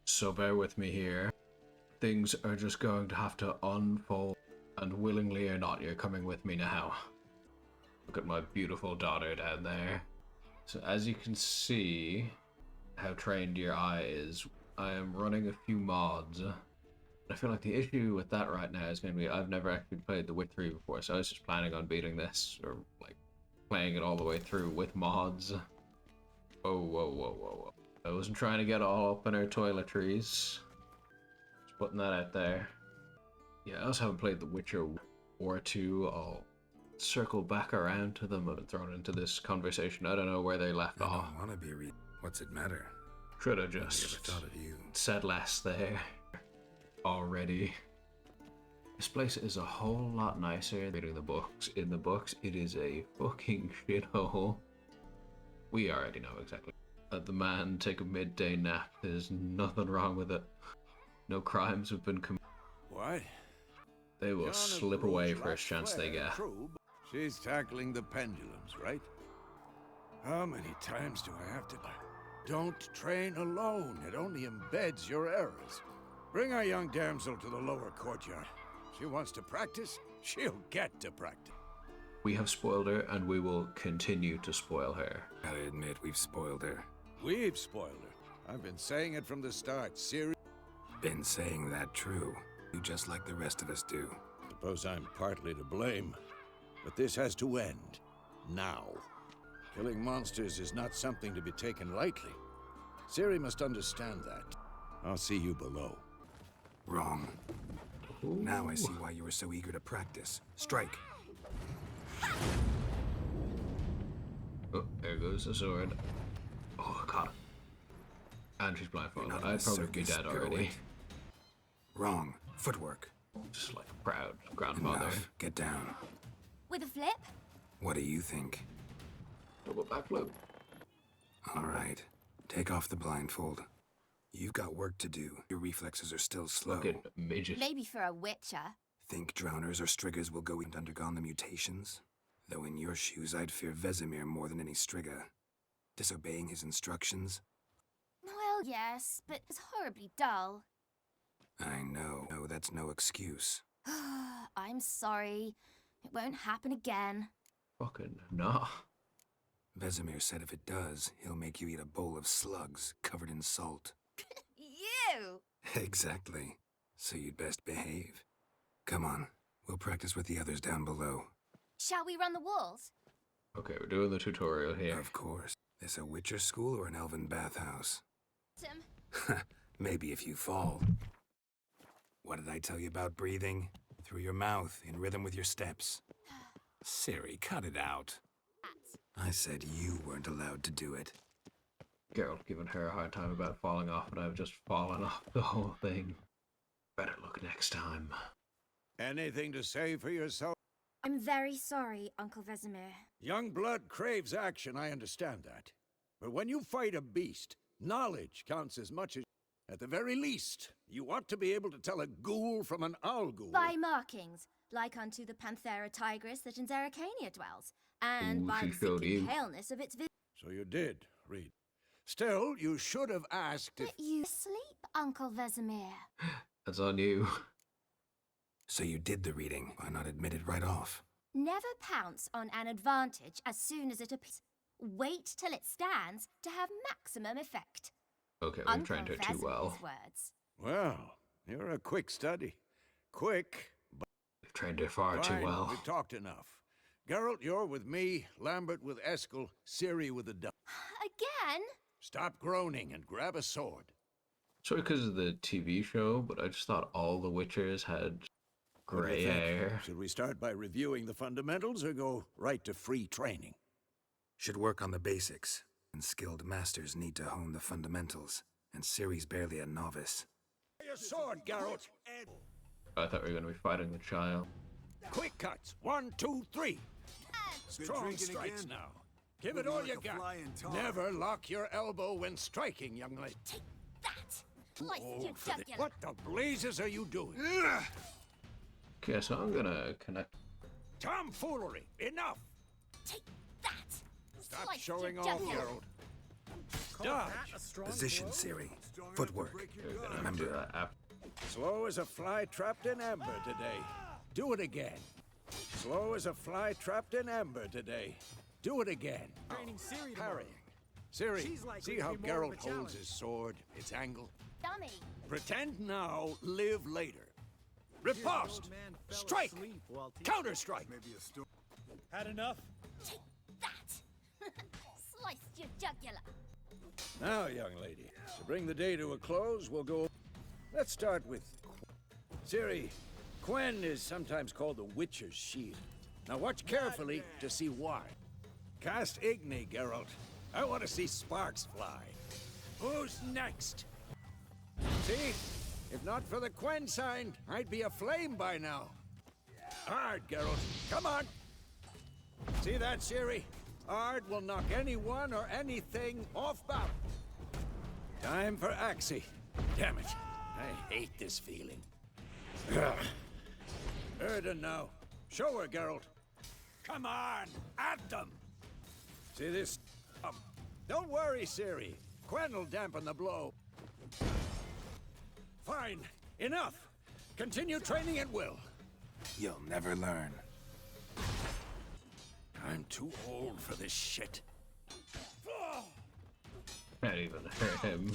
So bear with me here. Things are just going to have to unfold, and willingly or not, you're coming with me now. Look at my beautiful daughter down there. So as you can see how trained your eye is, I am running a few mods. I feel like the issue with that right now is going to be I've never actually played The Witcher 3 before, so I was just planning on beating this, or like playing it all the way through with mods. Oh, whoa, whoa, whoa, whoa. I wasn't trying to get all up in our toiletries. Just putting that out there. Yeah, I also haven't played The Witcher 1 or 2. I'll circle back around to them. I've been thrown into this conversation. I don't know where they left off. I don't want to be what's it matter? Should have just thought of you. said less there. Already. This place is a whole lot nicer than reading the books. In the books, it is a fucking shithole. We already know exactly. Let the man take a midday nap. There's nothing wrong with it. No crimes have been committed. What? They will slip away first chance they get. She's tackling the pendulums, right? How many times do I have to... Don't train alone. It only embeds your errors. Bring our young damsel to the lower courtyard. She wants to practice, she'll get to practice. We have spoiled her, and we will continue to spoil her. Gotta admit, we've spoiled her. We've spoiled her. I've been saying it from the start. Been saying that true. You just like the rest of us do. Suppose I'm partly to blame. But this has to end. Now. Killing monsters is not something to be taken lightly. Ciri must understand that. I'll see you below. Wrong. Ooh. Now I see why you were so eager to practice. Strike. Oh, there goes the sword. Oh, I caught it. And she's blindfolded. I'd probably be dead already. Wrong. Footwork. Just like a proud grandmother. Enough. Get down. With a flip? What do you think? Double backflip. All right. Take off the blindfold. You've got work to do. Your reflexes are still slow. Fucking midget. Maybe for a witcher. Think drowners or striggers will go and undergone the mutations? Though in your shoes, I'd fear Vesemir more than any strigger. Disobeying his instructions? Well, yes, but it's horribly dull. I know. No, that's no excuse. I'm sorry. It won't happen again. Fucking nah. Vesemir said if it does, he'll make you eat a bowl of slugs covered in salt. You! Exactly. So you'd best behave. Come on, we'll practice with the others down below. Shall we run the walls? Okay, we're doing the tutorial here. Of course. This a Witcher school or an elven bathhouse? Tim. Maybe if you fall. What did I tell you about breathing? Through your mouth, in rhythm with your steps. Ciri, cut it out. I said you weren't allowed to do it. Geralt giving her a hard time about falling off, and I've just fallen off the whole thing. Better look next time. Anything to say for yourself? I'm very sorry, Uncle Vesemir. Young blood craves action, I understand that. But when you fight a beast, knowledge counts as much as... At the very least, you ought to be able to tell a ghoul from an owl ghoul. By markings, like unto the Panthera tigris that in Zerrikania dwells, and by the sickly paleness of its So you did, Reed. Still, you should have asked if... Let you sleep, Uncle Vesemir. That's on you. So you did the reading. Why not admit it right off? Never pounce on an advantage as soon as it appears. Wait till it stands to have maximum effect. Okay, we've trained her too well. Words. Well, you're a quick study. Quick, but... We've trained her far too well. We've talked enough. Geralt, you're with me, Lambert with Eskel, Ciri with the duck. Again? Stop groaning and grab a sword. Sorry because of the TV show, but I just thought all the Witchers had gray hair. Should we start by reviewing the fundamentals or go right to free training? Should work on the basics. And skilled masters need to hone the fundamentals. And Ciri's barely a novice. Your sword, Geralt! I thought we were going to be fighting the child. Quick cuts. 1, 2, 3. Strong strikes again? now. Give it all you got. Never lock your elbow when striking, young lady. Take that! Slice your For the- jugular. What the blazes are you doing? Okay, so I'm going to connect. Tomfoolery! Enough! Take that! Stop Slice showing your off, jugular. Geralt. Dodge. Position, Siri. Footwork. Do Remember, that after. Slow as a fly trapped in amber today. Do it again. Slow as a fly trapped in amber today. Do it again. Parrying. Siri, see how Geralt holds his sword, its angle? Dummy. Pretend now, live later. Riposte! Strike! Counter-strike! Had enough? Take that. Sliced your jugular. Now, young lady, to bring the day to a close, we'll go... Let's start with... Ciri, Quen is sometimes called the Witcher's Shield. Now watch carefully to see why. Cast Igni, Geralt. I want to see sparks fly. Who's next? See? If not for the Quen sign, I'd be aflame by now. Hard, Geralt. Come on! See that, Ciri? Ard will knock anyone or anything off balance. Time for Axie. Damn it. I hate this feeling. Erden now. Show her, Geralt. Come on! At them! See this? Don't worry, Ciri. Quen will dampen the blow. Fine. Enough. Continue training at will. you'll never learn. I'm too old for this shit. Can't even hurt him.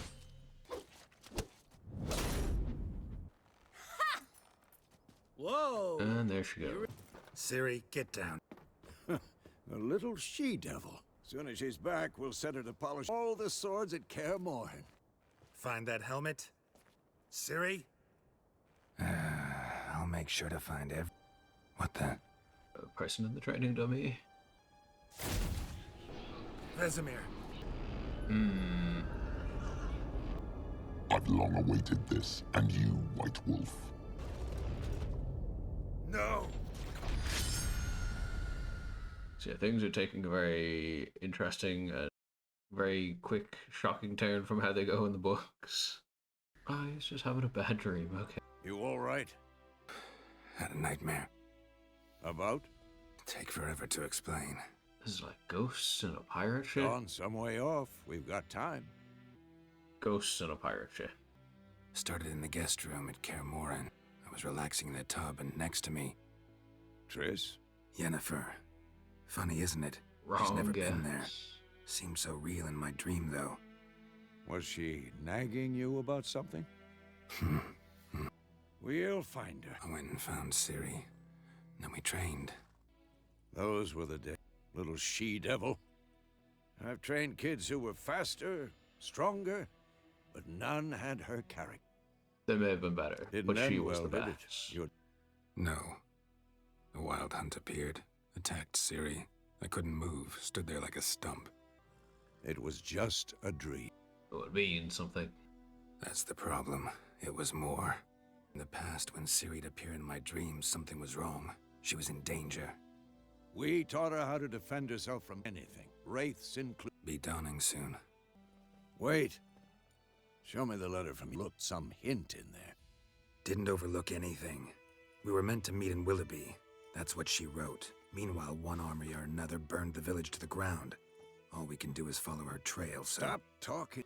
Whoa! And there she goes. Siri, get down. A little she-devil. Soon as she's back, we'll set her to polish all the swords at Kaer Morhen. Find that helmet? Siri? I'll make sure to find What the? A person in the training dummy. Vesemir. I've long awaited this, and you, White Wolf. No! So yeah, things are taking a very interesting, very quick, shocking turn from how they go in the books. Oh, he's just having a bad dream, okay. You all right? Had a nightmare. About? Take forever to explain. This is like ghosts and a pirate ship. Gone some way off. We've got time. Ghosts and a pirate ship. Started in the guest room at Kaer Morhen. I was relaxing in the tub, and next to me, Triss? Yennefer. Funny, isn't it? She's Wrong never guess. been there. Seemed so real in my dream, though. Was she nagging you about something? We'll find her. I went and found Ciri. Then we trained. Those were the days. Little she-devil. I've trained kids who were faster, stronger, but none had her character. They may have been better, Didn't but she end was well, the did it? best. You- No. A wild hunt appeared, attacked Ciri. I couldn't move, stood there like a stump. It was just a dream. It would mean something. That's the problem. It was more. In the past, when Ciri'd appear in my dreams, something was wrong. She was in danger. We taught her how to defend herself from anything, wraiths included. Be dawning soon. Wait. Show me the letter from you. Looked some hint in there. Didn't overlook anything. We were meant to meet in Willoughby. That's what she wrote. Meanwhile, one army or another burned the village to the ground. All we can do is follow her trail, so... Stop talking.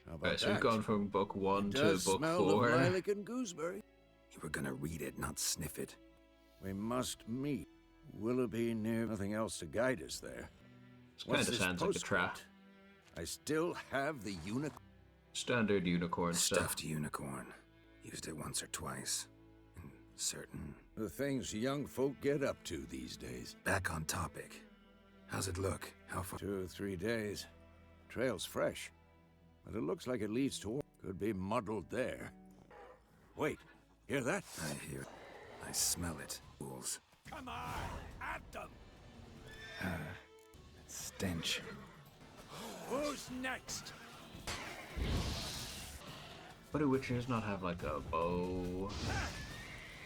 How about Right, so we've that? gone from book 1 to Does book smell 4. of lilac and gooseberry. You were gonna read it, not sniff it. We must meet. Willoughby near nothing else to guide us there. This kind of this sounds like a trap. postscript? I still have the unicorn. Standard unicorn stuff. Stuffed unicorn. Used it once or twice. In certain... The things young folk get up to these days. Back on topic. How's it look? How far? 2 or 3 days. Trail's fresh. But it looks like it leads to... Could be muddled there. Wait, hear that? I hear it. I smell it. Fools. Come on, at them! Stench. Who's next? But do witches not have like a bow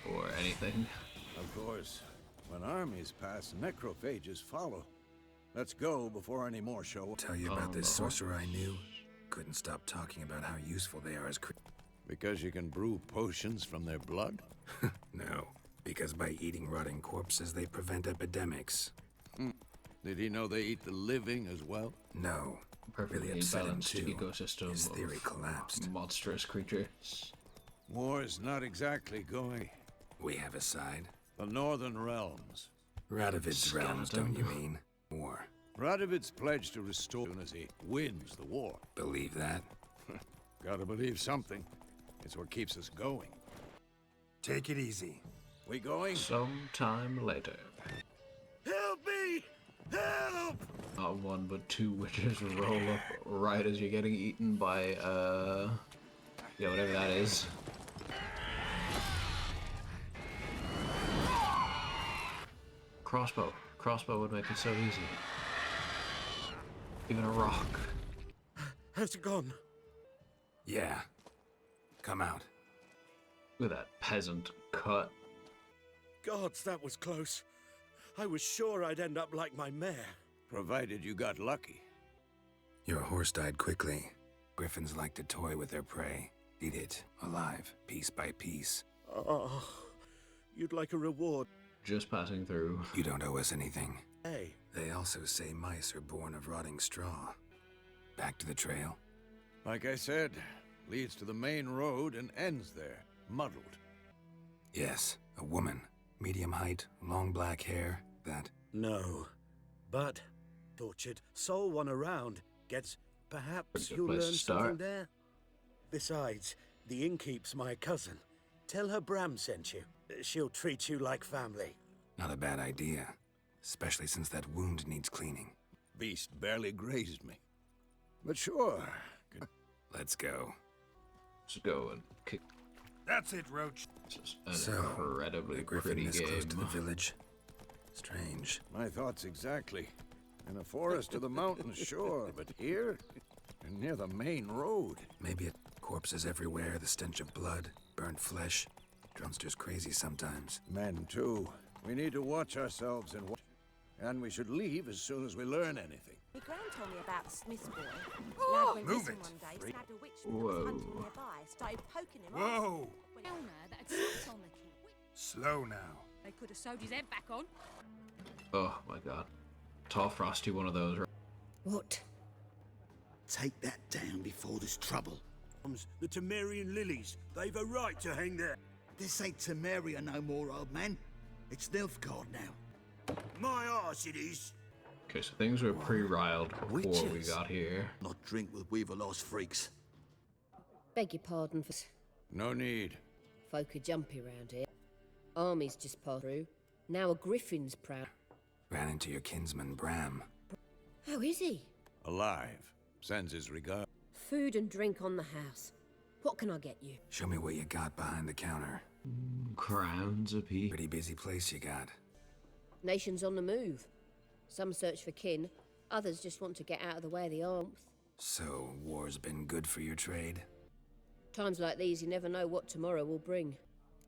or anything? Of course. When armies pass, necrophages follow. Let's go before any more show up. Tell you about this no. sorcerer I knew. Couldn't stop talking about how useful they are as Because you can brew potions from their blood? No, because by eating rotting corpses, they prevent epidemics. Did he know they eat the living as well? No, perfectly upsetting balanced too. ecosystem His theory of collapsed. monstrous creatures. War's not exactly going. We have a side. The Northern Realms. Radovid's realms, don't you Skeleton. mean? War. Radovid's pledged to restore as soon as he wins the war. Believe that? Gotta believe something. It's what keeps us going. Take it easy. We going? Sometime later. Help me! Help! Not one but two witches roll up right as you're getting eaten by, yeah, whatever that is. Crossbow. Crossbow would make it so easy. Even a rock. How's it gone? Yeah. Come out. Look at that peasant cut. Gods, that was close. I was sure I'd end up like my mare. Provided you got lucky. Your horse died quickly. Griffins like to toy with their prey. Eat it, alive, piece by piece. Oh, you'd like a reward. Just passing through. You don't owe us anything. Hey, They also say mice are born of rotting straw. Back to the trail. Like I said, leads to the main road and ends there, muddled. Yes, a woman. Medium height, long black hair. That. no. But, tortured, sole one around. Perhaps Pretty good you'll place to learn start. something there. Besides, the innkeep's my cousin. Tell her Bram sent you. She'll treat you like family. Not a bad idea. Especially since that wound needs cleaning. Beast barely grazed me. But sure. Let's go. Let's go and kick. That's it, Roach. This is an So, incredibly the griffin pretty this close to the game. village. Strange. My thoughts exactly. In a forest to the mountains, sure, but here? And near the main road. Maybe it corpses everywhere, the stench of blood, burnt flesh. Drumster's crazy sometimes. Men, too. We need to watch ourselves and we should leave as soon as we learn anything. My gran told me about the Smith's boy. Lad went Move missing it. one day, had a witch that Whoa. was hunting nearby, started poking him off. Whoa! Owner that had slept on the key. Slow now. They could have sewed his head back on. Oh my god. Tall frosty one of those. What? Take that down before there's trouble. The Temerian lilies, they've a right to hang there. This ain't Temeria no more, old man. It's Nilfgaard now. My arse it is. Okay, so things were pre-riled before we Witches. got here. Not drink with Weaver lost freaks. Beg your pardon for No need. folk are jumpy round here. Armies just passed through. Now a griffin's proud. Ran into your kinsman, Bram. How is he? Alive. Sends his regard. Food and drink on the house. What can I get you? Show me what you got behind the counter. Crowns a piece. Pretty busy place you got. Nations on the move. Some search for kin, others just want to get out of the way of the armth. So, war's been good for your trade? Times like these, you never know what tomorrow will bring.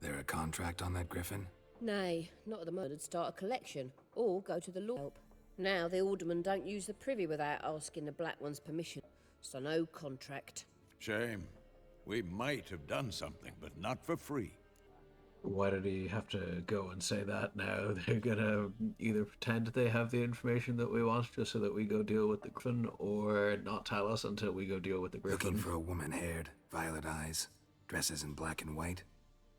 There a contract on that griffin? Nay, not at the moment. I'd start a collection, or go to the law help. Now the aldermen don't use the privy without asking the Black One's permission, so no contract. Shame. We might have done something, but not for free. Why did he have to go and say that now? They're gonna either pretend they have the information that we want just so that we go deal with the griffin, or not tell us until we go deal with the griffin. Looking for a woman haired, violet eyes, dresses in black and white.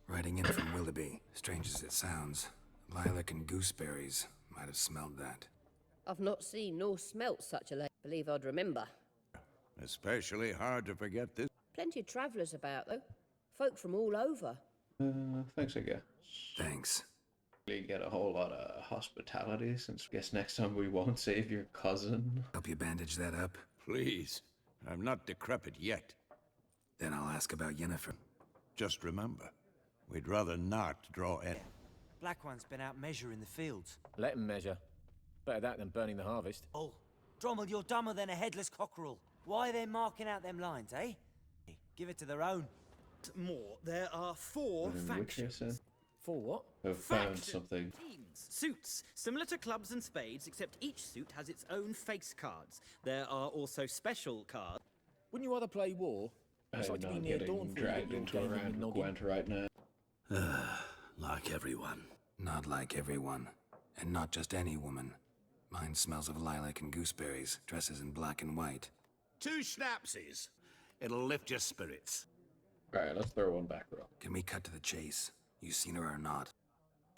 Riding in from Willoughby. Strange as it sounds, lilac and gooseberries might have smelled that. I've not seen nor smelt such a lady. Believe I'd remember. Especially hard to forget this. Plenty of travellers about, though. Folk from all over. Thanks, I guess. Thanks. We get a whole lot of hospitality, since I guess next time we won't save your cousin. Help you bandage that up? Please. I'm not decrepit yet. Then I'll ask about Yennefer. Just remember, we'd rather not draw any. Black One's been out measuring the fields. Let him measure. Better that than burning the harvest. Oh, Drommel, you're dumber than a headless cockerel. Why are they marking out them lines, eh? Give it to their own. More, there are 4 factions. For what? Have found Faction. something. Teams, suits, similar to clubs and spades, except each suit has its own face cards. There are also special cards. Wouldn't you rather play war? It's I'm like to be not near getting Dawnfall dragged with into your a game round with of noggin. Gwent right now. Like everyone. Not like everyone. And not just any woman. Mine smells of lilac and gooseberries, dresses in black and white. 2 schnapsies. It'll lift your spirits. Alright, let's throw one back row. Can we cut to the chase? You seen her or not?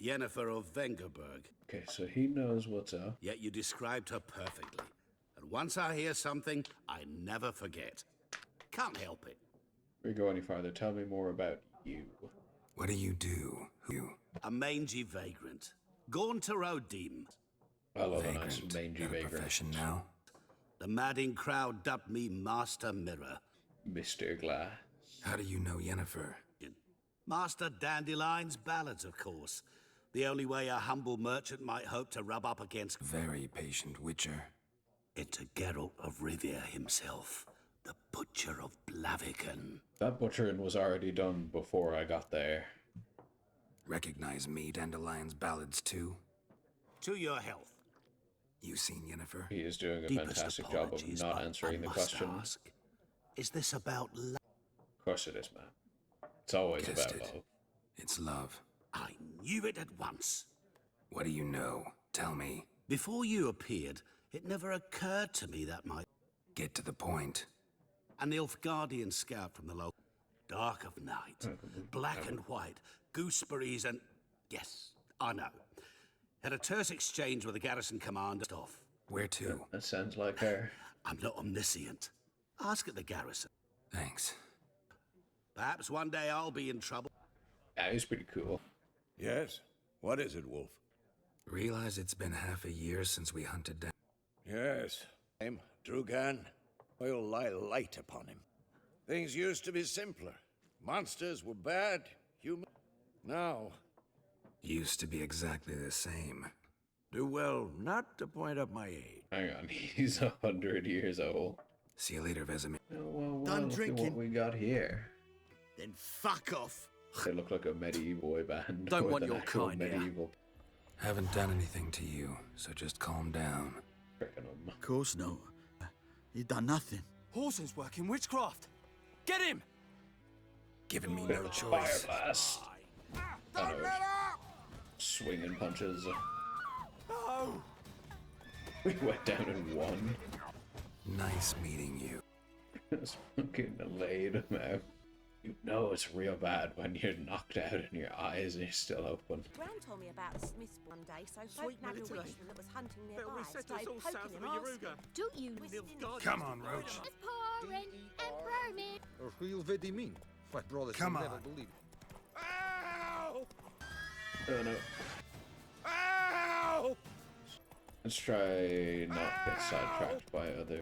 Yennefer of Vengerberg. Okay, so he knows what's up. Yet you described her perfectly. And once I hear something, I never forget. Can't help it. Before you go any farther, tell me more about you. What do you do? Who? A mangy vagrant. Gone to Rodim. I love a Vagrant. nice mangy Got a vagrant. profession now? The madding crowd dubbed me Master Mirror. Mr. Glass. How do you know Yennefer? Master Dandelion's ballads, of course. The only way a humble merchant might hope to rub up against... Very patient witcher. Into Geralt of Rivia himself, the Butcher of Blaviken. That butchering was already done before I got there. Recognize me, Dandelion's ballads too? To your health. You seen Yennefer? He is doing a Deepest fantastic job of apologies, not but answering I the must question. ask, is this about love? Of course it is, man. It's always Guessed about it. love. It's love. I knew it at once. What do you know? Tell me. Before you appeared, it never occurred to me that my... Get to the point. An Nilfgaardian scout from the local... Dark of night, black and white, gooseberries and... Yes, I know. Had a terse exchange with the garrison commander off. Where to? That sounds like her. I'm not omniscient. Ask at the garrison. Thanks. Perhaps one day I'll be in trouble. Yeah, he's pretty cool. Yes? What is it, Wolf? Realize it's been half a year since we hunted down. Yes. Him, Drugan. We'll lie light upon him. Things used to be simpler. Monsters were bad, human... Now... Used to be exactly the same. Do well not to point up my age. Hang on, he's 100 years old. See you later, Vesemir. Well, Done look at drinking. what we got here. Then fuck off. They look like a medieval boy band. Don't with want an your actual kind here. medieval Haven't done anything to you, so just calm down. frickin' 'em. Of course not. You done nothing. Horson's working witchcraft. Get him! Giving me Bit no of a fire choice. blast. Don't let up! Swinging punches. No! We went down in one. Nice meeting you. Just fucking laid him out. You know it's real bad when you're knocked out and your eyes are still open. Gran told me about the Smiths one day, so folk Sweet nabbed a manipulation. witchman that was hunting Better nearby. reset us Started all south poking of him, Yaruga. asking. Do you Come on, Roach. pouring and burning? Or real very mean. My brothers Come will on. never believe. Ow! Oh no. Ow! Let's try not get sidetracked by other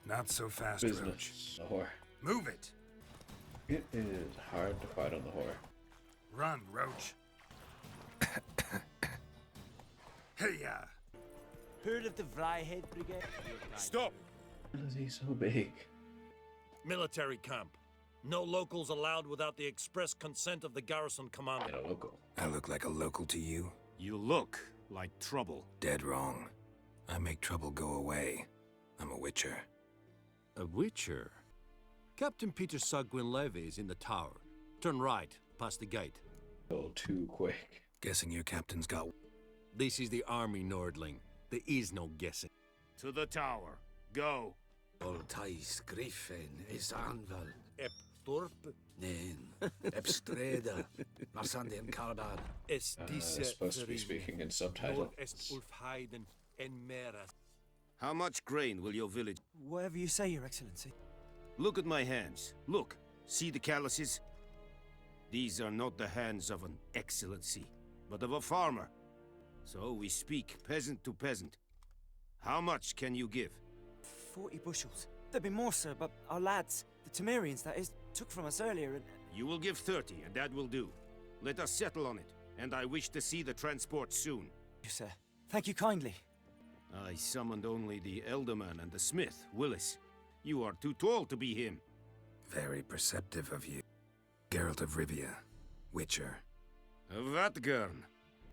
Not so fast, Roach. business. The whore. Move it! It is hard to fight on the whore. Run, Roach. Hey-ya! Heard of the Vryhead Brigade? Stop! Why is he so big? Military camp. No locals allowed without the express consent of the garrison commander. In a local. I look like a local to you? You look like trouble. Dead wrong. I make trouble go away. I'm a witcher. A witcher? Captain Peter Sagwin Levy is in the tower. Turn right, past the gate. A little too quick. Guessing your captain's got... This is the army, Nordling. There is no guessing. To the tower. Go. Voltais Griffin is Anval. Ep Thorp. Nen. Epstreda. Marsandian Carbad. Es I'm supposed to be speaking in subtitle. Est Ulfheiden en Meras. How much grain will your village... Whatever you say, Your Excellency. Look at my hands. Look. See the calluses? These are not the hands of an excellency, but of a farmer. So we speak peasant to peasant. How much can you give? 40 bushels. There'd be more, sir, but our lads, the Temerians, that is, took from us earlier and... You will give 30, and that will do. Let us settle on it, and I wish to see the transport soon. Yes, sir. Thank you kindly. I summoned only the Elderman and the smith, Willis. You are too tall to be him. Very perceptive of you. Geralt of Rivia. Witcher. Vatgern.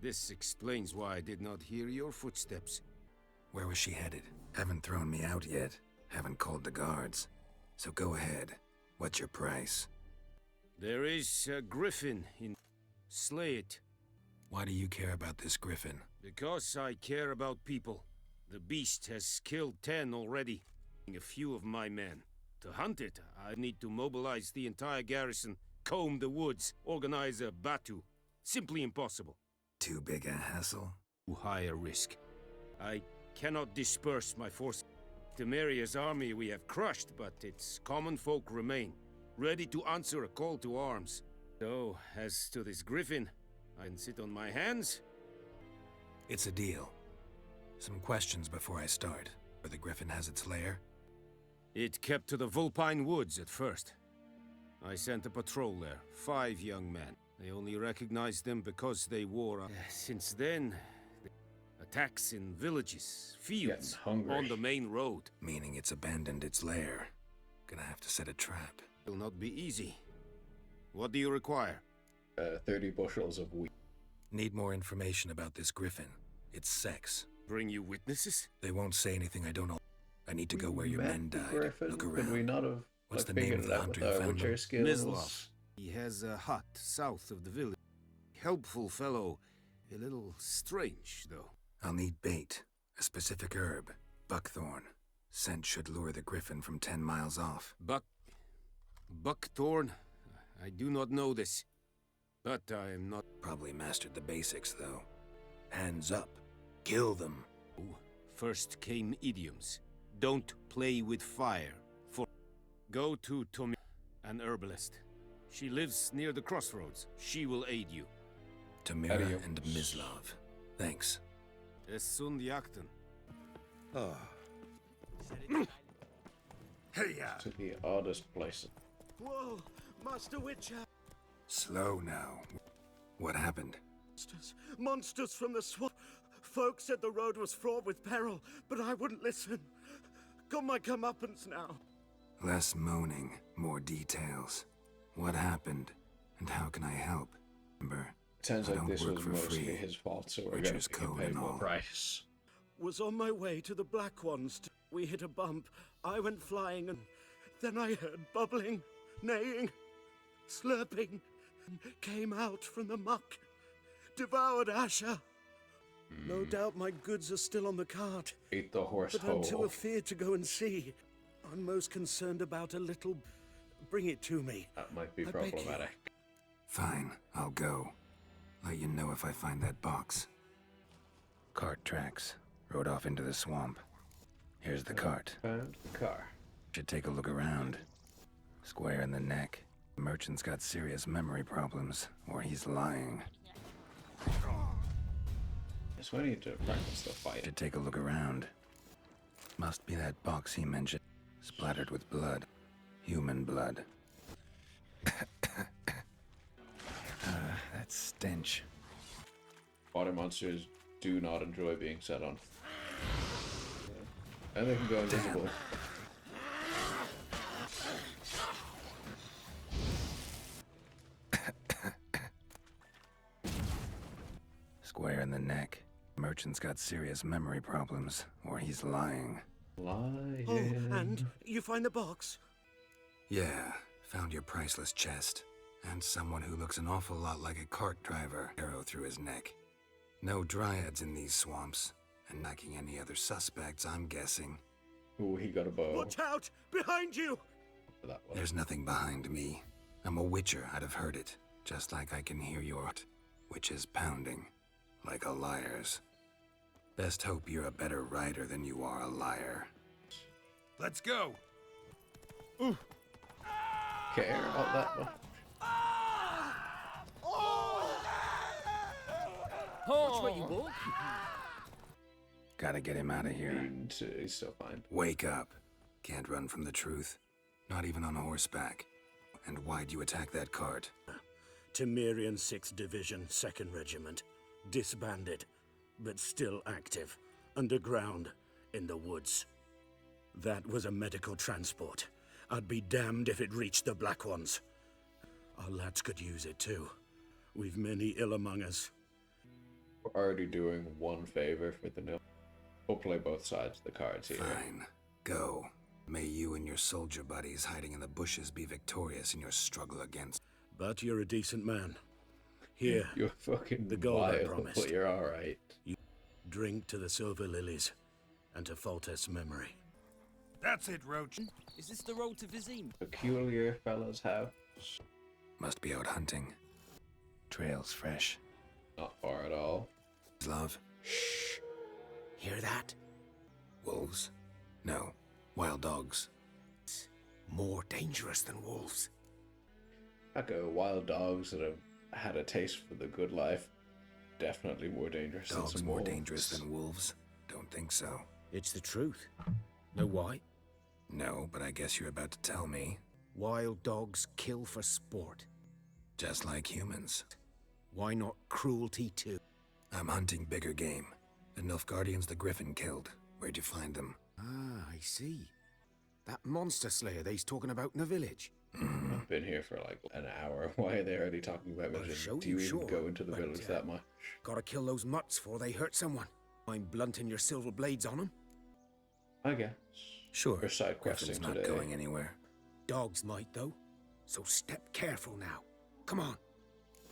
This explains why I did not hear your footsteps. Where was she headed? Haven't thrown me out yet. Haven't called the guards. So go ahead. What's your price? There is a griffin in... Slay it. Why do you care about this griffin? Because I care about people. The beast has killed 10 already. A few of my men. To hunt it, I need to mobilize the entire garrison, comb the woods, organize a batu. Simply impossible. Too big a hassle? Too high a risk. I cannot disperse my forces. Temeria's army we have crushed, but its common folk remain, ready to answer a call to arms. So, as to this griffin, I can sit on my hands? It's a deal. Some questions before I start. Where the griffin has its lair? It kept to the Vulpine Woods at first. I sent a patrol there, 5 young men. They only recognized them because they wore... Since then, attacks in villages, fields, on the main road. Meaning it's abandoned its lair. Gonna have to set a trap. Will not be easy. What do you require? 30 bushels of wheat. Need more information about this griffin. Its sex. Bring you witnesses? They won't say anything I don't know. I need to go where your men died. Griffin? Look around. Could we not have What's the name of the hunter who found him? Mislav. He has a hut south of the village. Helpful fellow. A little strange, though. I'll need bait. A specific herb. Buckthorn. Scent should lure the griffin from 10 miles off. Buckthorn? I do not know this. But I am not... Probably mastered the basics, though. Hands up. Kill them. First came idioms. Don't play with fire. Go to Tomi, an herbalist. She lives near the crossroads. She will aid you. Tamira and Mislav. Thanks. Esun Yakten. Oh. Hey-ya! To the oddest places. Whoa, Master Witcher! Slow now. What happened? Monsters from the swamp. Folks said the road was fraught with peril, but I wouldn't listen. Got my comeuppance now. Less moaning, more details. What happened, and how can I help? Remember, Sounds I like don't this work was for mostly free. his fault, so we're Witcher's going to code pay and more all. price. Was on my way to the Black Ones. We hit a bump. I went flying, and then I heard bubbling, neighing, slurping, and came out from the muck. Devoured Asher. No doubt my goods are still on the cart. Eat the horse But I'm too whole. afeard to go and see. I'm most concerned about a little... Bring it to me. That might be I beg you. problematic. Fine, I'll go. Let you know if I find that box. Cart tracks. Rode off into the swamp. Here's the cart. Found the car. Should take a look around. Square in the neck. The merchant's got serious memory problems, or he's lying. Yes, we need to practice the fight. Should take a look around. Must be that box he mentioned. Splattered with blood. Human blood. That stench. Water monsters do not enjoy being set on. And they can go invisible. Square in the neck. Merchant's got serious memory problems, or he's lying. Lying. Oh, and you find the box? Yeah, found your priceless chest. And someone who looks an awful lot like a cart driver. Arrow through his neck. No dryads in these swamps. And lacking any other suspects, I'm guessing. Ooh, he got a bow. Watch out! Behind you! That one. There's nothing behind me. I'm a witcher, I'd have heard it. Just like I can hear your heart, which is pounding. Like a liar's. Best hope you're a better rider than you are a liar. Let's go! Care about that one? Watch where you walk. Gotta get him out of here. He's still fine. Wake up. Can't run from the truth. Not even on horseback. And why'd you attack that cart? Temerian 6th Division, 2nd Regiment. Disbanded, but still active. Underground, in the woods. That was a medical transport. I'd be damned if it reached the Black Ones. Our lads could use it too. We've many ill among us. We're already doing one favor for the nil. We'll play both sides of the cards here. Fine. Go. May you and your soldier buddies hiding in the bushes be victorious in your struggle against... But you're a decent man. Here, you're fucking the gold I wild, promised. but you're alright. You drink to the silver lilies and to Foltest's memory. That's it, Roach. Is this the road to Vizim? Peculiar fellow's house. Must be out hunting. Trail's fresh. Not far at all. Love. Shh. Hear that? Wolves? No. Wild dogs. More dangerous than wolves. Echo wild dogs that have had a taste for the good life. Definitely more dangerous than Dogs some more wolves. dangerous than wolves? Don't think so. It's the truth. Know why? No, but I guess you're about to tell me. Wild dogs kill for sport. Just like humans. Why not cruelty too? I'm hunting bigger game. The Nilfgaardians the Griffin killed. Where'd you find them? Ah, I see. That monster slayer they's talking about in the village. I've been here for like an hour. Why are they already talking about I'll vision? show Do you you, even sure, go into the but, village that much? Gotta kill those mutts before they hurt someone. I'm blunting your silver blades on them. I guess. Sure. We're side questing Griffin's not today. going anywhere. Dogs might, though. So step careful now. Come on.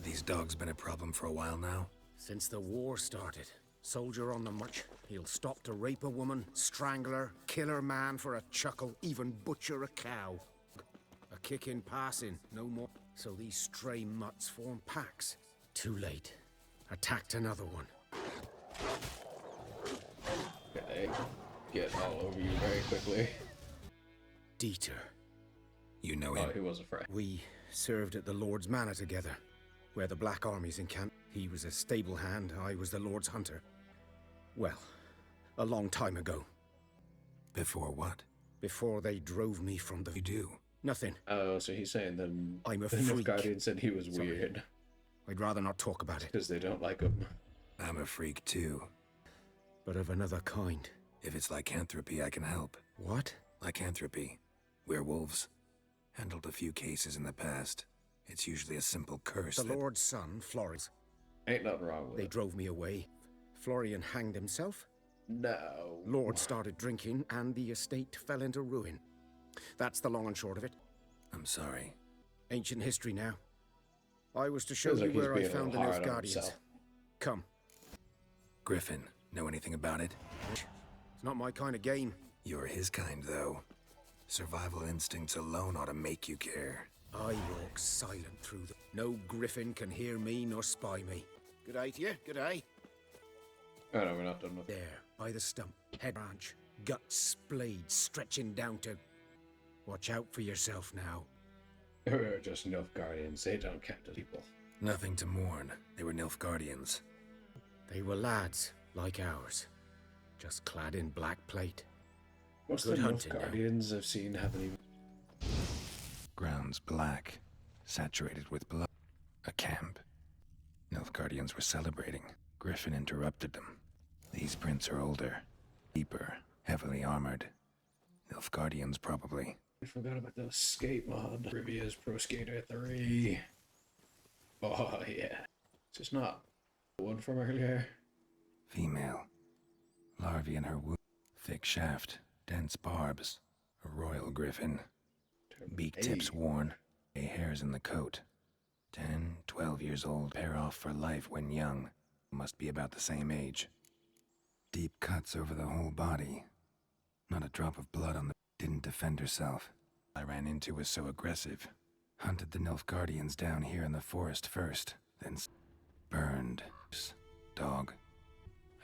These dogs been a problem for a while now? Since the war started. Soldier on the march. He'll stop to rape a woman, strangle her, kill her man for a chuckle, even butcher a cow. A kick in passing, no more. So these stray mutts form packs. Too late. Attacked another one. They get all over you very quickly. Dieter. You know him? Oh, he was afraid. We served at the Lord's Manor together, where the Black Army's encamped. He was a stable hand, I was the Lord's hunter. Well, a long time ago. Before what? Before they drove me from the... You do? Nothing. Oh, so he's saying then I'm a the freak. Nilfgaardian said he was weird. I'd rather not talk about it. Because they don't like him. I'm a freak too. But of another kind. If it's lycanthropy, I can help. What? Lycanthropy. Werewolves. Handled a few cases in the past. It's usually a simple curse. The Lord's son, Flores. Ain't nothing wrong with They it. drove me away. Florian hanged himself. No. Lord started drinking, and the estate fell into ruin. That's the long and short of it. I'm sorry. Ancient history now. I was to show Feels you like he's where I being a found the little hard on Nilfgaardians. himself. Come. Griffin, know anything about it? It's not my kind of game. You're his kind, though. Survival instincts alone ought to make you care. I walk silent through them. No griffin can hear me nor spy me. Good eye to you, good eye. Oh no, we're not done with it. There, by the stump, head branch, guts, blades stretching down to... Watch out for yourself now. We're just Nilfgaardians. They don't count as people. Nothing to mourn. They were Nilfgaardians. They were lads, like ours. Just clad in black plate. Most Good of the hunting now. Nilfgaardians I've seen haven't even... Ground's black, saturated with blood. A camp. Nilfgaardians were celebrating. Griffin interrupted them. These prints are older, deeper, heavily armored. Nilfgaardians, probably. I forgot about the skate mod. Rivia's Pro Skater 3. Oh, yeah. It's just not the one from earlier. Female. Larvae in her womb. Thick shaft, dense barbs. A royal griffin. Beak tips worn. Gray hairs in the coat. 10, 12 years old. Pair off for life when young. Must be about the same age. Deep cuts over the whole body. Not a drop of blood on the... Didn't defend herself. I ran into was so aggressive. Hunted the Nilfgaardians down here in the forest first, then burned. Dog.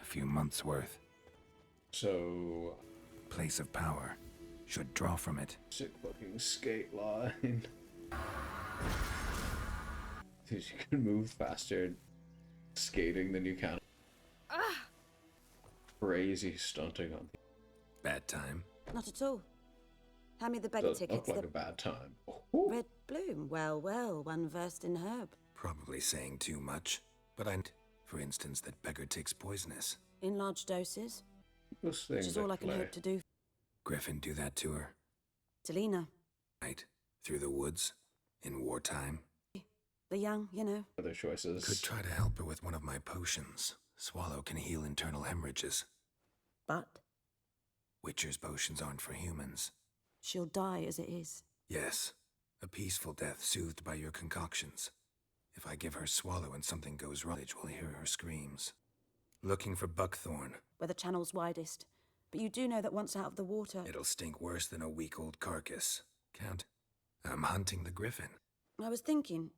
A few months' worth. So... Place of power. Should draw from it. Sick fucking skate line. Dude, you can move faster skating than you can. Crazy stunting on the... Bad time. Not at all. Hand me the beggar Doesn't tickets. look like a bad time. Red bloom. Well, well, one versed in herb. Probably saying too much, but I... For instance, that beggar tick's poisonous. In large doses. Those Which things is all I can play. hope to do. Griffin do that to her. Selena. Right. Through the woods. In wartime. The young, you know. Other choices. Could try to help her with one of my potions. Swallow can heal internal hemorrhages. But Witcher's potions aren't for humans. she'll die as it is. Yes. A peaceful death soothed by your concoctions. If I give her Swallow and something goes wrong, we'll hear her screams. Looking for buckthorn. Where the channel's widest. But you do know that once out of the water... It'll stink worse than a week-old carcass. Count. I'm hunting the griffin. I was thinking...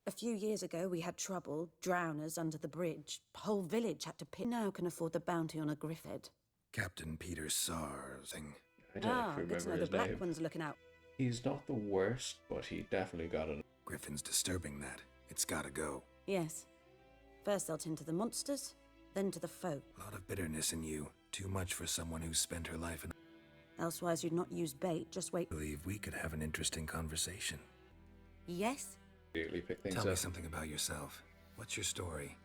A few years ago, we had trouble, drowners under the bridge. Whole village had to pit. Now can afford the bounty on a griffin. Captain Peter Sarsing. I don't actually good to remember know the his black name. one's looking out. He's not the worst, but he definitely got it. Griffin's disturbing that. It's gotta go. Yes. First they'll tend to the monsters, then to the folk. A lot of bitterness in you. Too much for someone who's spent her life in... Elsewise you'd not use bait, just wait. I believe we could have an interesting conversation. Yes? Immediately pick things Tell up. me something about yourself. What's your story?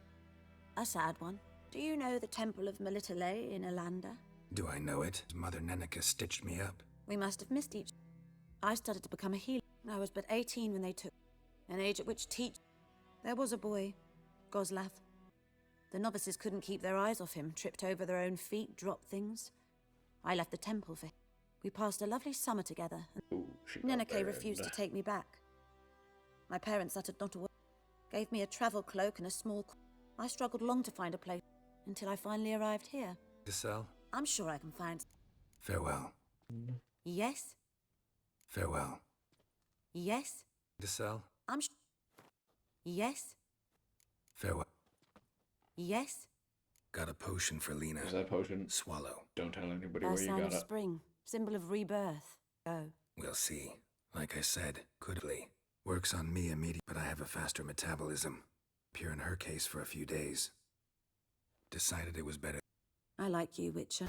A sad one. Do you know the Temple of Melitele in Alanda? Do I know it? Mother Nenica stitched me up. We must have missed each. I started to become a healer. I was but 18 when they took... An age at which teach... There was a boy, Goslav. The novices couldn't keep their eyes off him, tripped over their own feet, dropped things. I left the temple for him. We passed a lovely summer together, and Neneke refused to take me back. My parents uttered not a word, gave me a travel cloak and a small... I struggled long to find a place, until I finally arrived here. To sell? I'm sure I can find... Farewell. Yes? Farewell. Yes? To sell? Yes? Farewell. Yes? Got a potion for Lena. Is that potion? Swallow. Don't tell anybody First where you sign got of it. spring, symbol of rebirth. Go. We'll see. Like I said, could-ly. Works on me immediately, but I have a faster metabolism. Appear in her case for a few days. Decided it was better. I like you, Witcher.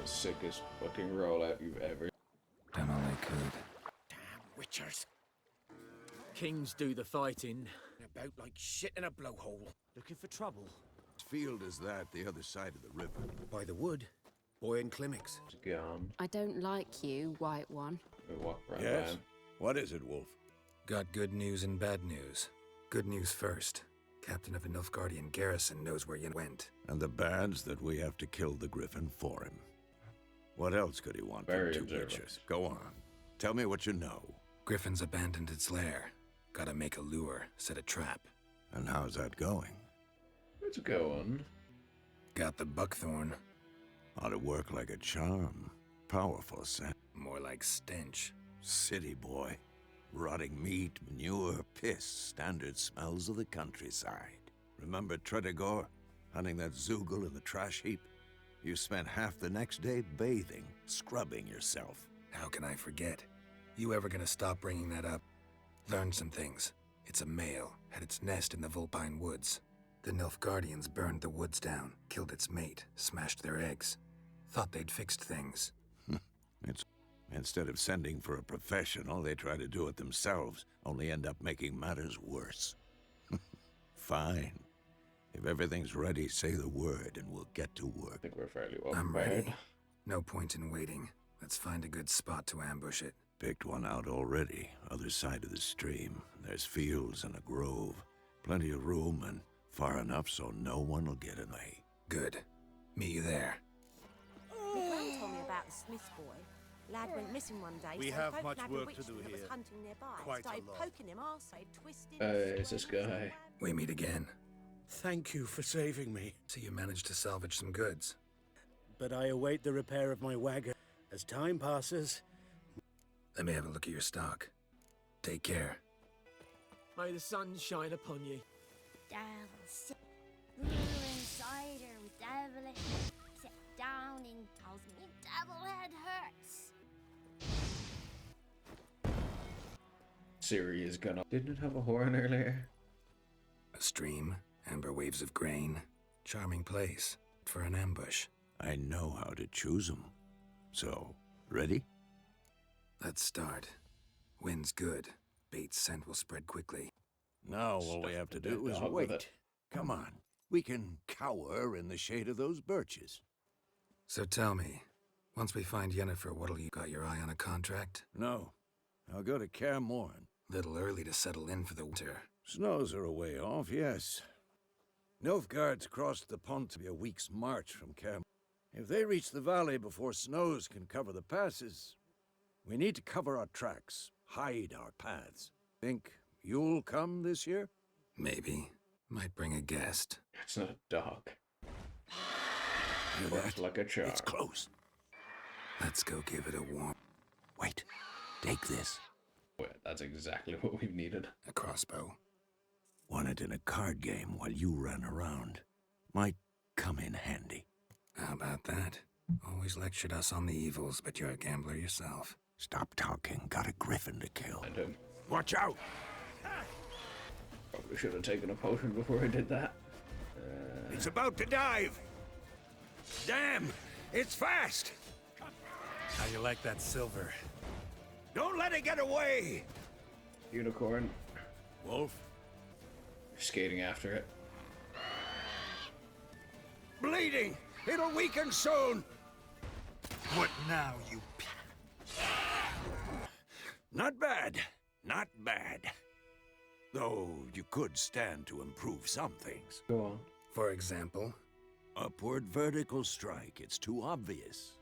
The sickest fucking rollout you've ever... Done all I could. Damn Witchers. Kings do the fighting. About like shit in a blowhole. Looking for trouble? Field is that the other side of the river? By the wood. Boy in Climmix. It's gone. I don't like you, White One. We walk right Yes? by. What is it, Wolf? Got good news and bad news. Good news first. Captain of the Nilfgaardian garrison knows where you went. And the bad's that we have to kill the griffin for him. What else could he want Very from two observant. witches? Go on. Tell me what you know. Griffin's abandoned its lair. Gotta make a lure, set a trap. And how's that going? It's going. Got the buckthorn. Ought to work like a charm. Powerful scent. More like stench. City boy. Rotting meat, manure, piss. Standard smells of the countryside. Remember Tredegor? Hunting that Zoogle in the trash heap? You spent half the next day bathing, scrubbing yourself. How can I forget? You ever gonna stop bringing that up? Learn some things. It's a male, had its nest in the Vulpine Woods. The Nilfgaardians burned the woods down, killed its mate, smashed their eggs. Thought they'd fixed things. Instead of sending for a professional, they try to do it themselves, only end up making matters worse. Fine. If everything's ready, say the word and we'll get to work. I think we're fairly well I'm prepared. ready. No point in waiting. Let's find a good spot to ambush it. Picked one out already, other side of the stream. There's fields and a grove. Plenty of room and far enough so no one will get away. Good. Meet you there. My gran told me about the Smith boy. Lad went missing one day. We so have folk much nabbed a work witch to do that was here. hunting nearby. Quite a Started lot. poking him arsehole, twisted. Is this guy? We meet again. Thank you for saving me. So you managed to salvage some goods. But I await the repair of my wagon. As time passes... Let me have a look at your stock. Take care. May the sun shine upon you. Devil ruling cider with devilish. Sit down and tells me devil head hurts. Siri is gonna... Didn't it have a horn earlier? A stream, amber waves of grain. Charming place for an ambush. I know how to choose 'em. So, ready? Let's start. Wind's good. Bait's scent will spread quickly. Now all we have to do is dog with wait. it. Come on. We can cower in the shade of those birches. So tell me, once we find Yennefer, what'll you got your eye on a contract? No. I'll go to Kaer Morhen. Little early to settle in for the winter. Snows are a way off, yes. Nilfgaard's crossed the pond to be a week's march from Kaer. If they reach the valley before snows can cover the passes, we need to cover our tracks, hide our paths. Think you'll come this year? Maybe. Might bring a guest. It's not a dog. Hear Barks that? like a charm. It's close. Let's go give it a warm. Wait, take this. Wait, that's exactly what we've needed. A crossbow. Won it in a card game while you ran around. Might come in handy. How about that? Always lectured us on the evils, but you're a gambler yourself. Stop talking. Got a griffin to kill. I do. Watch out! Probably should have taken a potion before I did that. It's about to dive! Damn! It's fast! How you like that silver? Don't let it get away! Unicorn. Wolf? You're skating after it. Bleeding! It'll weaken soon! What now, you... Not bad. Not bad. Though you could stand to improve some things. Go on. For example? Upward vertical strike. It's too obvious.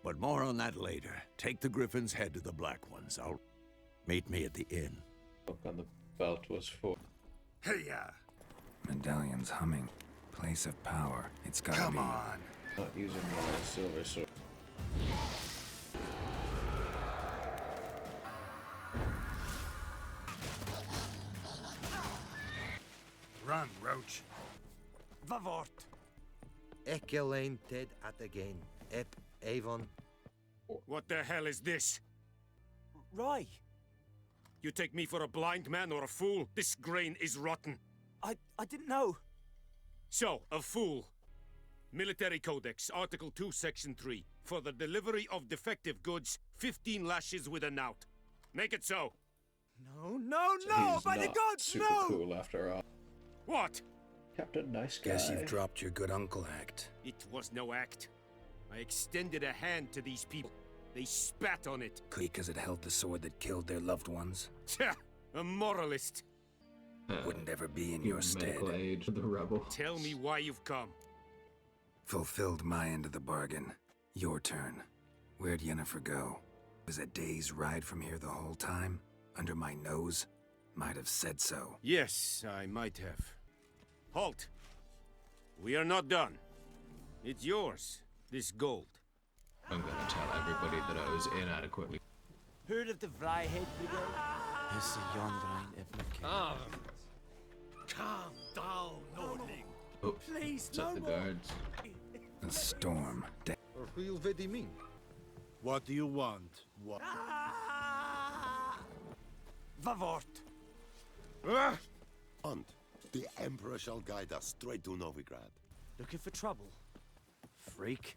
But more on that later. Take the griffin's head to the black ones. I'll... Meet me at the inn. Look on the belt was for. Hey-ya! Medallion's humming. Place of power. It's gotta be... Come on! Not using my silver sword. Run, Roach. Vavort! Echelane dead at again. Ep Avon. What the hell is this? Rye. You take me for a blind man or a fool? This grain is rotten. I didn't know. So, a fool. Military Codex, Article 2, Section 3. For the delivery of defective goods, 15 lashes with a knout. Make it so. No, So no! he's By the not gods, super no! cool after all. What? Captain Nice Guy. Guess you've dropped your good uncle act. It was no act. I extended a hand to these people. They spat on it. Because it held the sword that killed their loved ones. Tja, a moralist. Wouldn't ever be in your stead. Medical age of the rebel. Tell me why you've come. Fulfilled my end of the bargain. Your turn. Where'd Yennefer go? Was a day's ride from here the whole time? Under my nose? Might have said so. Yes, I might have. Halt! We are not done. It's yours, this gold. I'm gonna tell everybody that I was inadequately. Heard of the Vryhead widow? It's a Yondrein of Calm down, Nordling. Oh, Please, it's at the guards. A storm. Real Vedimin. What do you want? What? Vavort. And the Emperor shall guide us straight to Novigrad. Looking for trouble? Freak.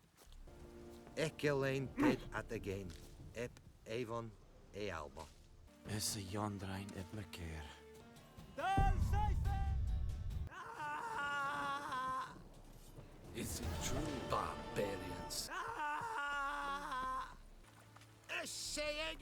Echelane dead at again. Ep Avon e Alba. It's a Yondrein of Macair. Is it true, barbarians? Essaying